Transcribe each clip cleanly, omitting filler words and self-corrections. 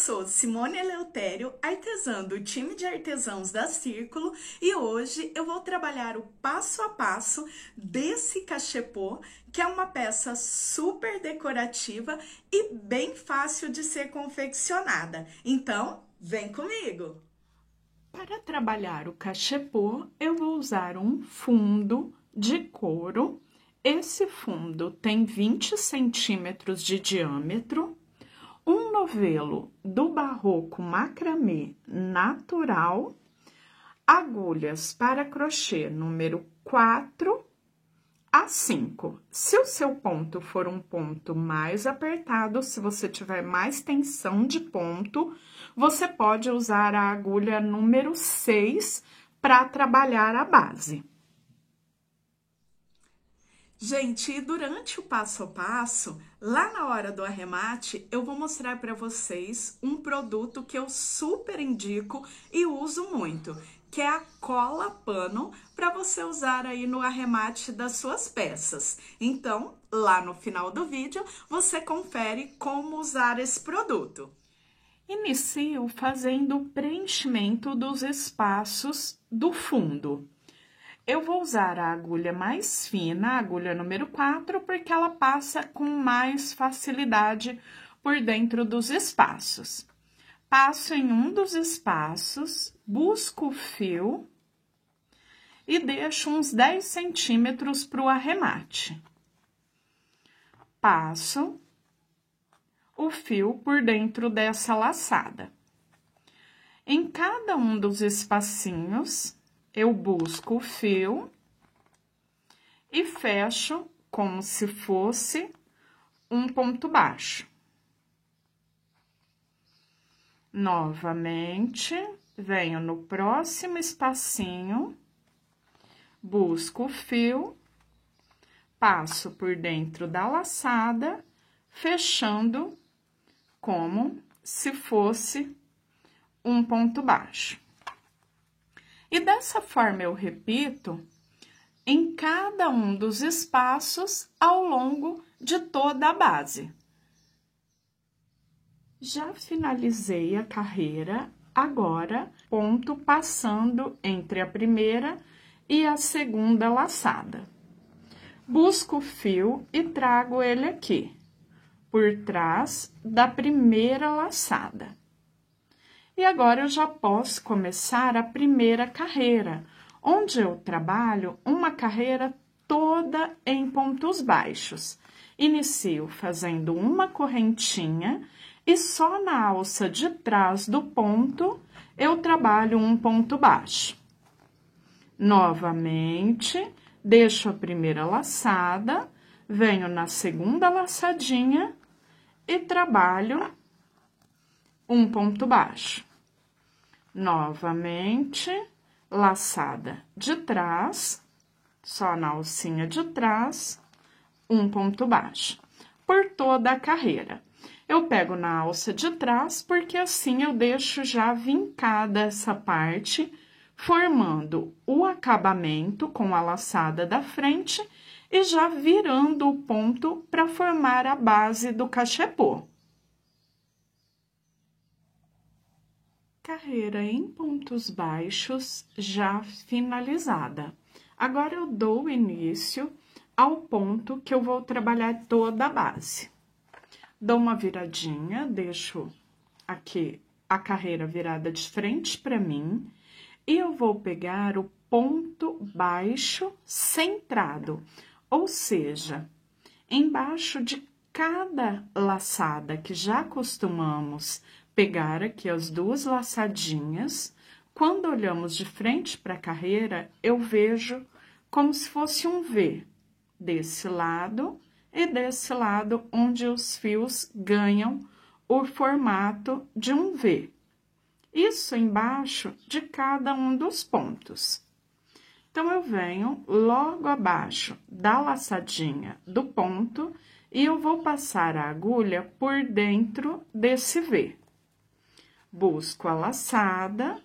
sou Simone Eleutério, artesã do time de artesãos da Círculo, e hoje eu vou trabalhar o passo a passo desse cachepô, que é uma peça super decorativa e bem fácil de ser confeccionada. Então, vem comigo! Para trabalhar o cachepô, eu vou usar um fundo de couro. Esse fundo tem 20 centímetros de diâmetro. Um novelo do Barroco Macramê natural, agulhas para crochê número 4 a 5. Se o seu ponto for um ponto mais apertado, se você tiver mais tensão de ponto, você pode usar a agulha número 6 para trabalhar a base. Gente, e durante o passo a passo, lá na hora do arremate, eu vou mostrar para vocês um produto que eu super indico e uso muito, que é a cola pano, para você usar aí no arremate das suas peças. Então, lá no final do vídeo, você confere como usar esse produto. Inicio fazendo o preenchimento dos espaços do fundo. Eu vou usar a agulha mais fina, a agulha número 4, porque ela passa com mais facilidade por dentro dos espaços. Passo em um dos espaços, busco o fio e deixo uns 10 centímetros para o arremate. Passo o fio por dentro dessa laçada. Em cada um dos espacinhos, eu busco o fio e fecho como se fosse um ponto baixo. Novamente, venho no próximo espacinho, busco o fio, passo por dentro da laçada, fechando como se fosse um ponto baixo. E dessa forma eu repito em cada um dos espaços ao longo de toda a base. Já finalizei a carreira, agora ponto passando entre a primeira e a segunda laçada. Busco o fio e trago ele aqui, por trás da primeira laçada. E agora eu já posso começar a primeira carreira, onde eu trabalho uma carreira toda em pontos baixos. Inicio fazendo uma correntinha e só na alça de trás do ponto eu trabalho um ponto baixo. Novamente, deixo a primeira laçada, venho na segunda laçadinha e trabalho um ponto baixo. Novamente, laçada de trás, só na alcinha de trás, um ponto baixo, por toda a carreira. Eu pego na alça de trás, porque assim eu deixo já vincada essa parte, formando o acabamento com a laçada da frente e já virando o ponto para formar a base do cachepô. Carreira em pontos baixos já finalizada. Agora eu dou início ao ponto que eu vou trabalhar toda a base. Dou uma viradinha, deixo aqui a carreira virada de frente para mim e eu vou pegar o ponto baixo centrado, ou seja, embaixo de cada laçada que já costumamos pegar aqui as duas laçadinhas, quando olhamos de frente para a carreira, eu vejo como se fosse um V, desse lado e desse lado, onde os fios ganham o formato de um V. Isso embaixo de cada um dos pontos. Então, eu venho logo abaixo da laçadinha do ponto e eu vou passar a agulha por dentro desse V. Busco a laçada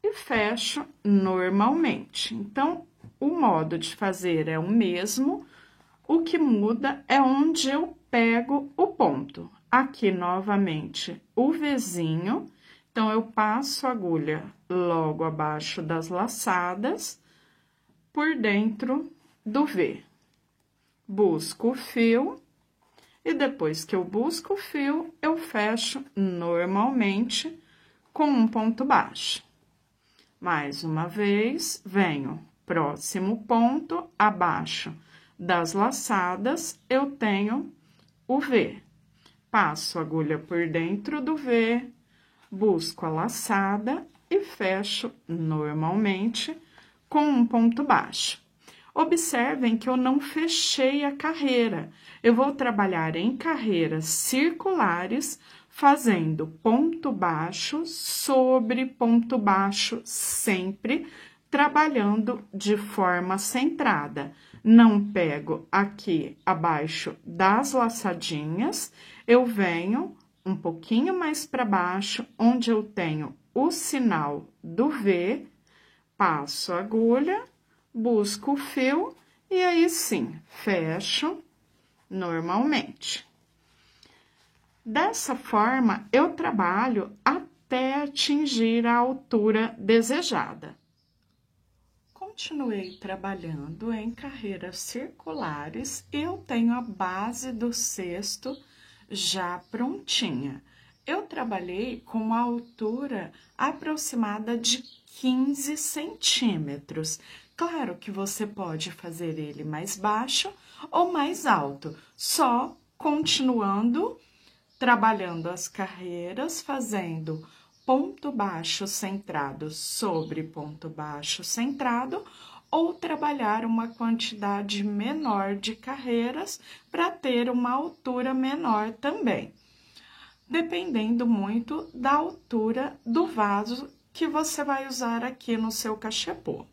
e fecho normalmente. Então, o modo de fazer é o mesmo, o que muda é onde eu pego o ponto. Aqui, novamente, o Vzinho. Então, eu passo a agulha logo abaixo das laçadas, por dentro do V. Busco o fio, e depois que eu busco o fio, eu fecho normalmente com um ponto baixo. Mais uma vez, venho próximo ponto, abaixo das laçadas, eu tenho o V. Passo a agulha por dentro do V, busco a laçada e fecho normalmente com um ponto baixo. Observem que eu não fechei a carreira. Eu vou trabalhar em carreiras circulares, fazendo ponto baixo sobre ponto baixo sempre, trabalhando de forma centrada. Não pego aqui abaixo das laçadinhas, eu venho um pouquinho mais para baixo, onde eu tenho o sinal do V, passo a agulha, busco o fio e aí sim, fecho normalmente. Dessa forma, eu trabalho até atingir a altura desejada. Continuei trabalhando em carreiras circulares e eu tenho a base do cesto já prontinha. Eu trabalhei com uma altura aproximada de 15 centímetros. Claro que você pode fazer ele mais baixo ou mais alto, só continuando trabalhando as carreiras, fazendo ponto baixo centrado sobre ponto baixo centrado, ou trabalhar uma quantidade menor de carreiras para ter uma altura menor também, dependendo muito da altura do vaso que você vai usar aqui no seu cachepô.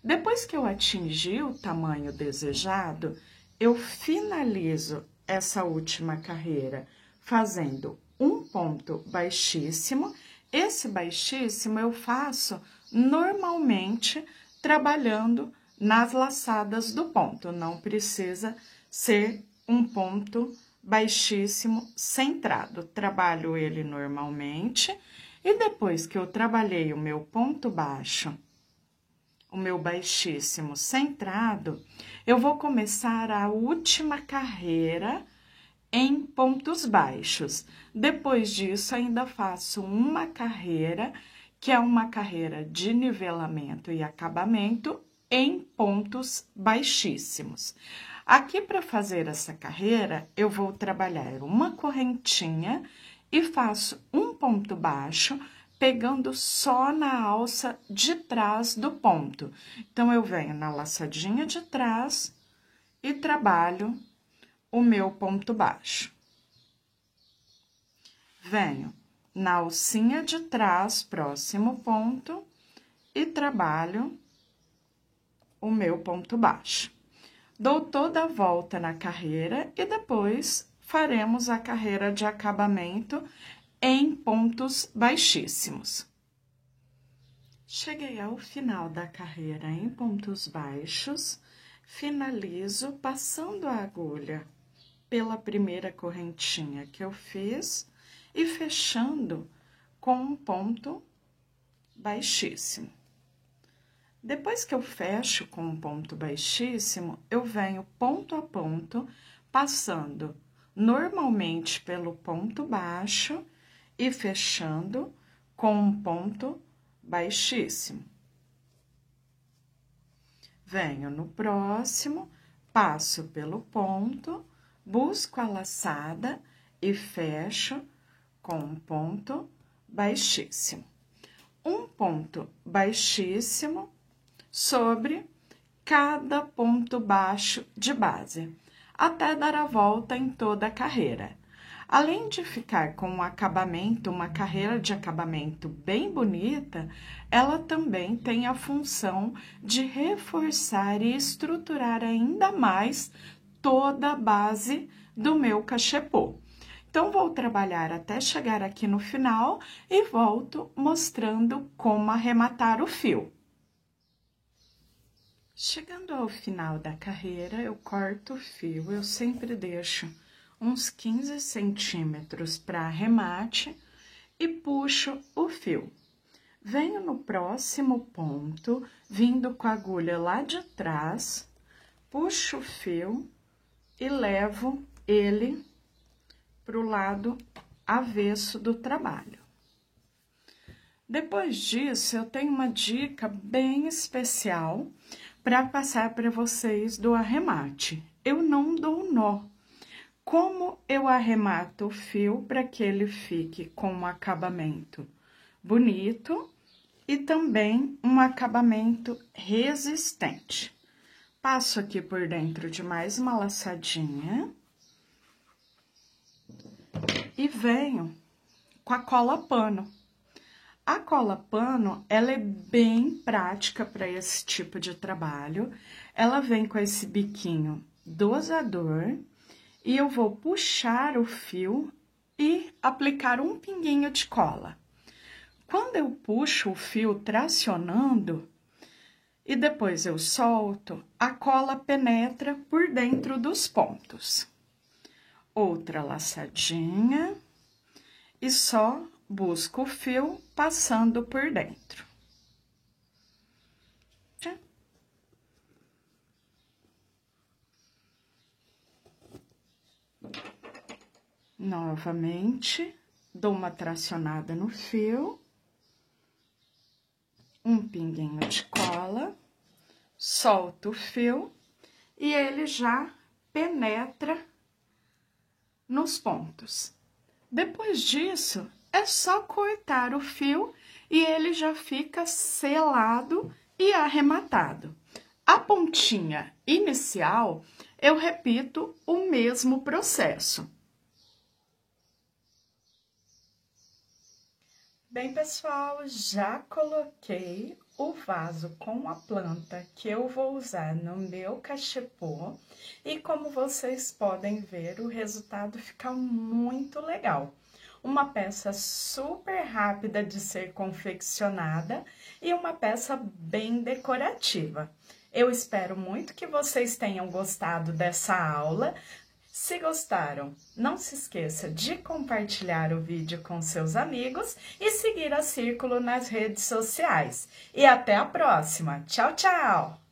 Depois que eu atingi o tamanho desejado, eu finalizo essa última carreira fazendo um ponto baixíssimo. Esse baixíssimo eu faço normalmente trabalhando nas laçadas do ponto, não precisa ser um ponto baixíssimo centrado. Trabalho ele normalmente e depois que eu trabalhei o meu ponto baixo, o meu baixíssimo centrado, eu vou começar a última carreira em pontos baixos. Depois disso, ainda faço uma carreira, que é uma carreira de nivelamento e acabamento em pontos baixíssimos. Aqui, para fazer essa carreira, eu vou trabalhar uma correntinha e faço um ponto baixo, pegando só na alça de trás do ponto. Então, eu venho na laçadinha de trás e trabalho o meu ponto baixo. Venho na alcinha de trás, próximo ponto, e trabalho o meu ponto baixo. Dou toda a volta na carreira e depois faremos a carreira de acabamento em pontos baixíssimos. Cheguei ao final da carreira em pontos baixos, finalizo passando a agulha pela primeira correntinha que eu fiz e fechando com um ponto baixíssimo. Depois que eu fecho com um ponto baixíssimo, eu venho ponto a ponto, passando normalmente pelo ponto baixo e fechando com um ponto baixíssimo. Venho no próximo, passo pelo ponto, busco a laçada e fecho com um ponto baixíssimo. Um ponto baixíssimo sobre cada ponto baixo de base, até dar a volta em toda a carreira. Além de ficar com um acabamento, uma carreira de acabamento bem bonita, ela também tem a função de reforçar e estruturar ainda mais toda a base do meu cachepô. Então, vou trabalhar até chegar aqui no final e volto mostrando como arrematar o fio. Chegando ao final da carreira, eu corto o fio, eu sempre deixo uns 15 centímetros para arremate e puxo o fio. Venho no próximo ponto, vindo com a agulha lá de trás, puxo o fio e levo ele para o lado avesso do trabalho. Depois disso, eu tenho uma dica bem especial para passar para vocês do arremate. Eu não dou nó. Como eu arremato o fio para que ele fique com um acabamento bonito e também um acabamento resistente. Passo aqui por dentro de mais uma laçadinha e venho com a cola pano. A cola pano, ela é bem prática para esse tipo de trabalho. Ela vem com esse biquinho dosador e eu vou puxar o fio e aplicar um pinguinho de cola. Quando eu puxo o fio tracionando e depois eu solto, a cola penetra por dentro dos pontos. Outra laçadinha e só busco o fio passando por dentro. Novamente, dou uma tracionada no fio, um pinguinho de cola, solto o fio e ele já penetra nos pontos. Depois disso, é só cortar o fio e ele já fica selado e arrematado. A pontinha inicial, eu repito o mesmo processo. Bem, pessoal, já coloquei o vaso com a planta que eu vou usar no meu cachepô e como vocês podem ver, o resultado fica muito legal. Uma peça super rápida de ser confeccionada e uma peça bem decorativa. Eu espero muito que vocês tenham gostado dessa aula. Se gostaram, não se esqueça de compartilhar o vídeo com seus amigos e seguir a Círculo nas redes sociais. E até a próxima. Tchau, tchau!